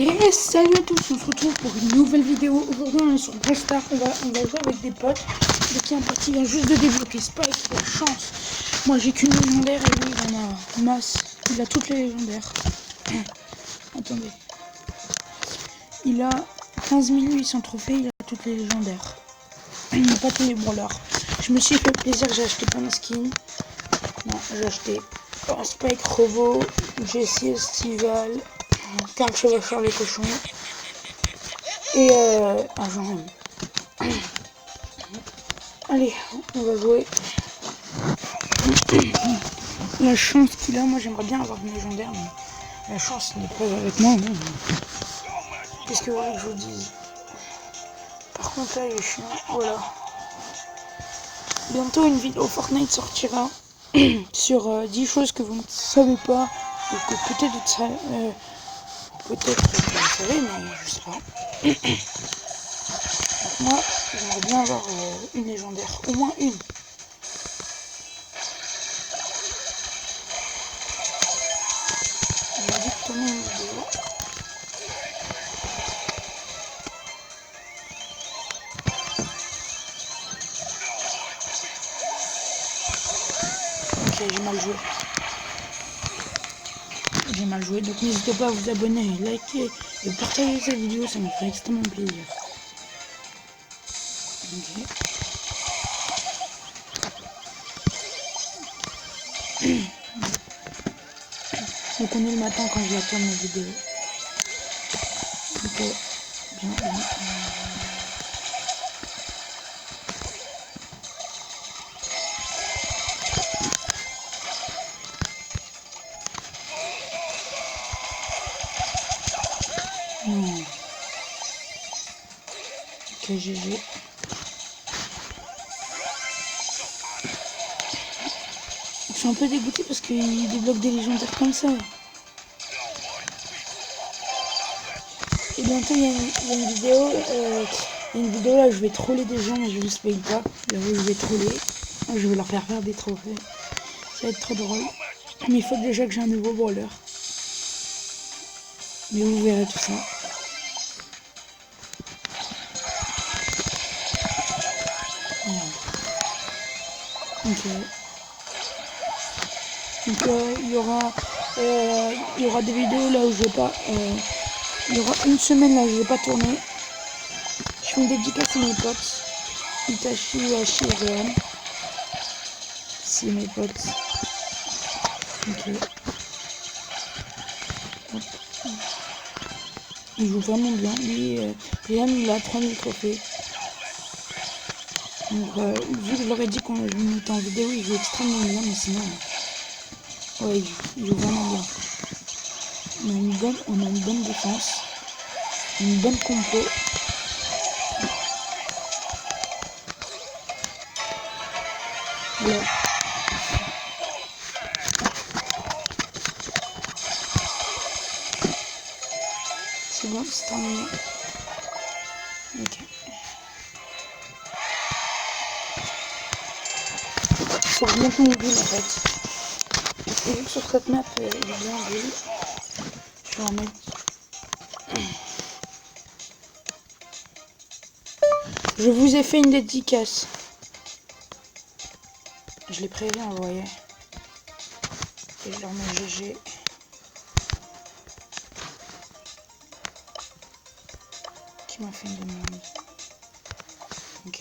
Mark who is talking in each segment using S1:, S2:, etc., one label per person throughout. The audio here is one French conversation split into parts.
S1: Et salut à tous, on se retrouve pour une nouvelle vidéo. Aujourd'hui on est sur Brawl Stars, on va jouer avec des potes. Le qui un pote il vient juste de débloquer Spike, il a chance. Moi j'ai qu'une légendaire et lui il en a masse. Il a toutes les légendaires. Attendez. Il a 15 800 trophées, il a toutes les légendaires. Il n'a pas tous les brawlers. Je me suis fait plaisir, j'ai acheté plein de skins. Non, j'ai acheté Spike, Robo, Jessie, Estival, Karl Chevacheur les cochons. Et agent M. Allez, on va jouer. La chance qu'il a, moi j'aimerais bien avoir une légendaire, mais la chance n'est pas avec moi. Qu'est-ce que vous voulez que je vous dise? Par contre là il est chiant, voilà. Bientôt une vidéo Fortnite sortira sur 10 choses que vous ne savez pas, ou que peut-être vous le savez, mais je sais pas. Donc moi j'aimerais bien avoir une légendaire, au moins une. On m'a dit de tourner une vidéo. Ok, j'ai mal joué. J'ai mal joué, donc n'hésitez pas à vous abonner, liker et partager cette vidéo, ça me ferait extrêmement plaisir. Ok. Donc on est le matin quand je la tourne ma vidéo. Ok, bien. Non. Ok, GG. Je suis un peu dégoûté parce qu'il débloque des légendaires comme ça. Et bientôt il y a une vidéo, là où je vais troller des gens, mais je vous spoil pas. Là où je vais troller, je vais leur faire des trophées. Ça va être trop drôle. Mais il faut déjà que j'ai un nouveau brawler. Mais vous verrez tout ça. Voilà. Ok. Donc il y aura des vidéos là où je vais pas. Il y aura une semaine là où je vais pas tourner. Je fais une dédicace à mes potes. Itachi, Hachi et Réan. C'est mes potes. Ok. Hop. Il joue vraiment bien. Lui, Réan il a 3000 trophées. Donc vu que je leur ai dit qu'on le mettait en vidéo, il joue extrêmement bien, mais sinon. Ouais, il joue vraiment bien. On a une bonne défense. Une bonne compo. Voilà. C'est bon, c'est terminé. Ok. Faut que je monte mon build en fait. Et vu que sur cette map il est bien build, je vais en mettre. Je vous ai fait une dédicace. Je l'ai prévu, vous voyez. Et je leur mets GG. Qui m'a fait une demande. Ok.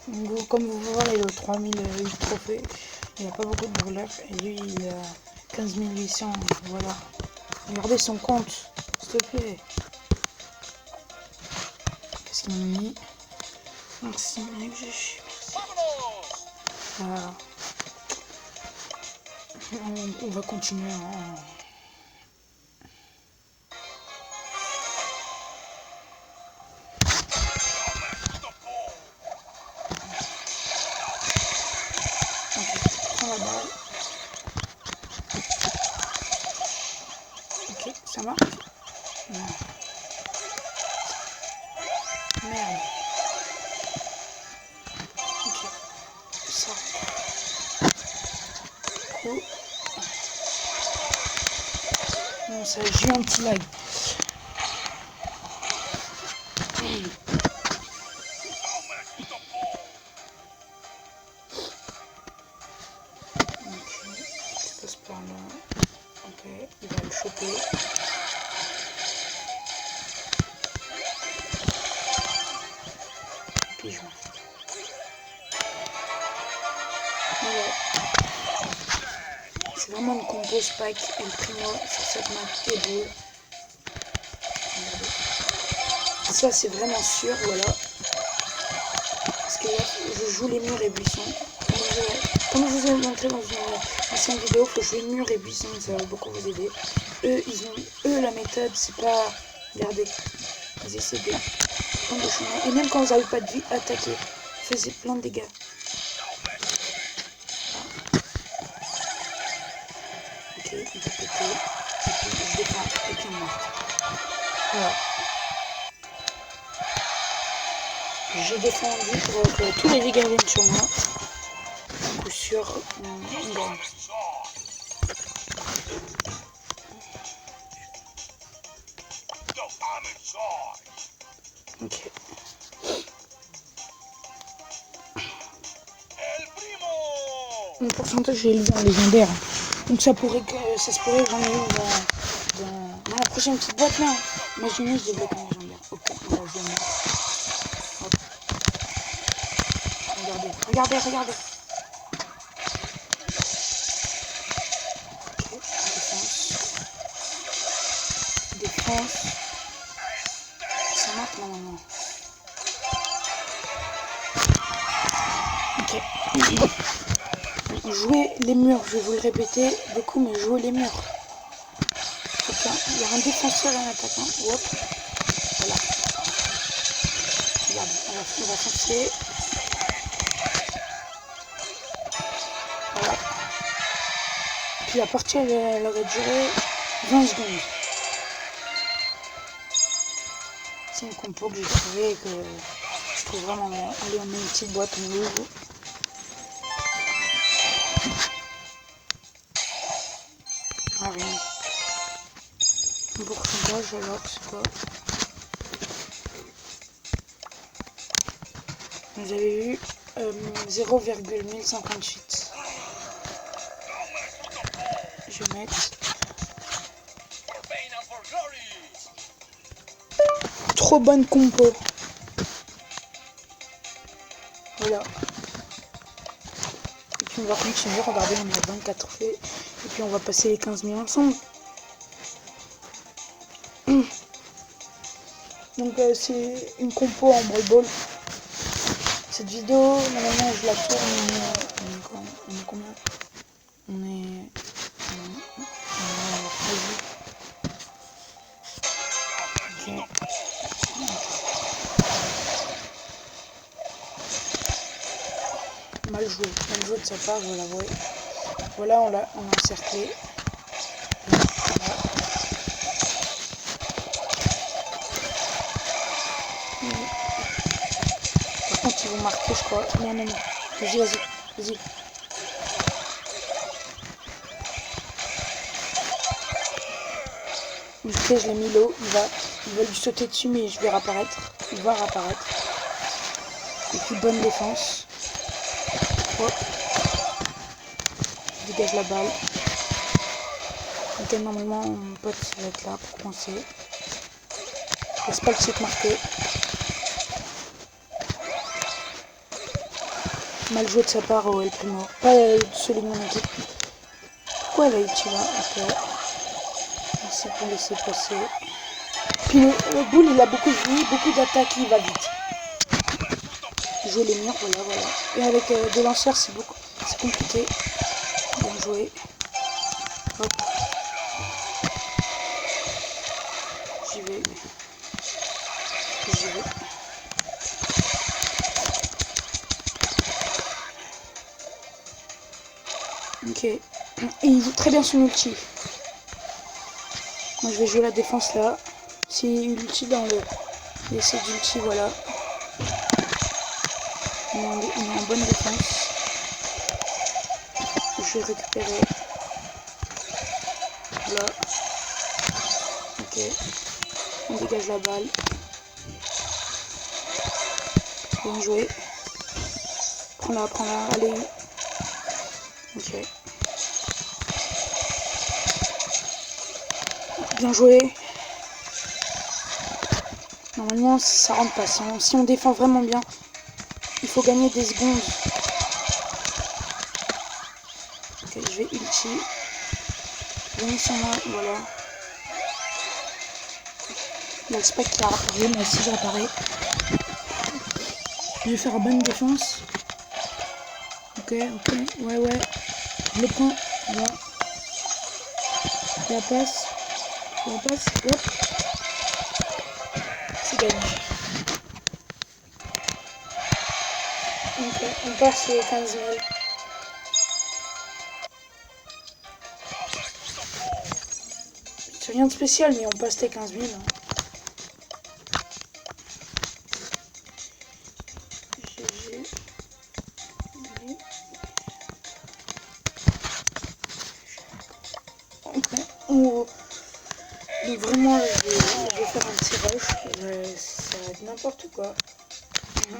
S1: Donc, comme vous voyez, il a 3008 trophées. Il n'y a pas beaucoup de brawlers. Et lui, il a 15 800. Voilà. Regardez son compte. S'il te plaît. Qu'est-ce qu'il m'a mis? Merci, mec. Merci. Voilà. On va continuer. Prends la balle. Ok, ça marche. Non. Merde. Ok. Ça. Cool. Non, ça, j'ai eu un petit lag. Tu passes par là. Ok, il va le choper. Pigeon. Voilà. C'est vraiment une compo Spike et le Primo sur cette map et Bull. Ça c'est vraiment sûr, voilà. Parce que là, je joue les murs et buissons. Comme je vous ai montré dans une ancienne vidéo, il faut jouer murs et buissons, ça va beaucoup vous aider. Eux la méthode, c'est pas... Regardez, ils essaient de prendre le chemin. Et même quand vous n'avez pas de vie, attaquez. Faisez plein de dégâts. Ok, il va péter. Et puis je défends. Et puis on marque. Voilà. J'ai défendu pour que tous les dégâts viennent sur moi. Du coup sûr, on gagne. Ok. Mon pourcentage j'ai élevé en légendaire. Donc ça se pourrait que j'en ai eu dans la prochaine petite boîte là. Imaginez je débloque en légendaire. Ok, on va jouer. Hop. Regardez. Ok, défense. Ça marque normalement. Ok. Jouer les murs, je vais vous le répéter beaucoup, mais jouer les murs. Il y a un défenseur et un attaquant. Hop. Voilà. Regarde, on va foncer. Voilà. Puis la partie, elle aurait duré 20 secondes. C'est une compo que j'ai trouvé et que je trouve vraiment bien. Allez, on met une petite boîte, on l'ouvre. Ah rien. Un pourcentage alors, c'est quoi? Vous avez vu 0,1058. Je vais mettre trop bonne compo. Voilà. Et puis on va continuer, regardez, on a 24 faits. Et puis on va passer les 15 000 ensemble. Donc c'est une compo en Brawl Ball. Cette vidéo, normalement je la tourne, on est combien? On est ok. Mal joué de sa part, je l'avoue. Voilà, on l'a encerclé. Par contre, ils vont marquer, je crois. Non. Vas-y. Je l'ai mis l'eau, il va lui sauter dessus, mais je vais réapparaître. Il va réapparaître. Et puis bonne défense. Hop. Je dégage la balle. Ok, normalement mon pote va être là pour commencer. Laisse pas le check marqué. Mal joué de sa part au El Primo. Pas celui de mon équipe. Pourquoi elle a été là? Ok. Merci pour laisser passer. Puis le boule il a beaucoup de vie, beaucoup d'attaques, il va vite. Jouer les murs, voilà. Et avec des lanceurs c'est compliqué. Bien joué. Hop. J'y vais. Ok. Et il joue très bien son ulti. Moi je vais jouer la défense là. C'est l'ulti dans le... l'essai d'ulti, voilà. On est en bonne défense. Je vais récupérer. Là. Ok. On dégage la balle. Bien joué. Prends-la, allez. Ok. Bien joué. Normalement, ça rentre pas. Si on défend vraiment bien, il faut gagner des secondes. Ok, je vais ulti. Venez sur moi, voilà. Il y a le spike qui a apparu, moi aussi j'apparais. Je vais faire bonne défense. Ok, ouais. Je le prends, voilà. La passe, hop. C'est gagné. Ok, on passe les 15 000. C'est rien de spécial, mais on passe les 15 000. Hein. GG. Ok, donc vraiment, là, je vais faire un petit rush. Ça va être n'importe quoi.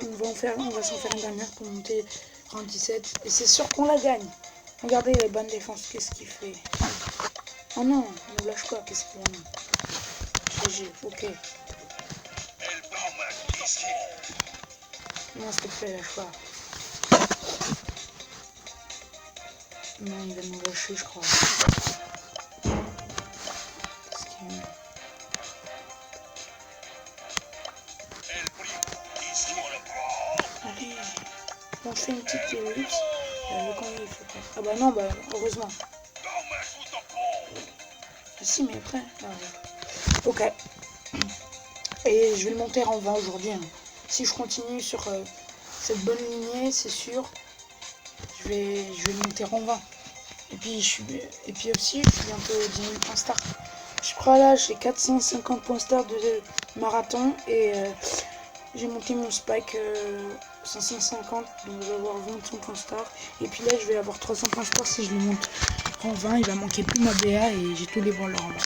S1: On va s'en faire une dernière pour monter en 17. Et c'est sûr qu'on la gagne. Regardez les bonnes défenses, qu'est-ce qu'il fait. Oh non, ne lâche pas, qu'est-ce qu'il a mis. GG, ok. Non, s'il te plaît, lâche pas. Non, il va nous lâcher, je crois. Qu'est-ce qu'il a mis. Allez. Bon, je fais une petite ellipse. Combien il faut pas. Ah bah non, bah heureusement. Ah si, mais après. Ah, ouais. Ok. Et je vais le monter en 20 aujourd'hui. Hein. Si je continue sur cette bonne lignée, c'est sûr, je vais le monter en 20. Et puis aussi, je suis bientôt 10 000 points star. Je crois là, j'ai 450 points star de marathon et j'ai monté mon spike 550, donc je vais avoir 20 points star. Et puis là, je vais avoir 300 points star si je le monte en 20. Il va manquer plus ma BA et j'ai tous les voleurs en bas.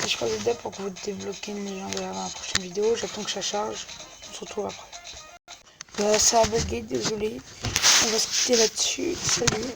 S1: Je crois que pour que vous débloquez une légendaire dans la prochaine vidéo. J'attends que ça charge. On se retrouve après. Ça a bugué, désolé. On va se quitter là-dessus. Salut.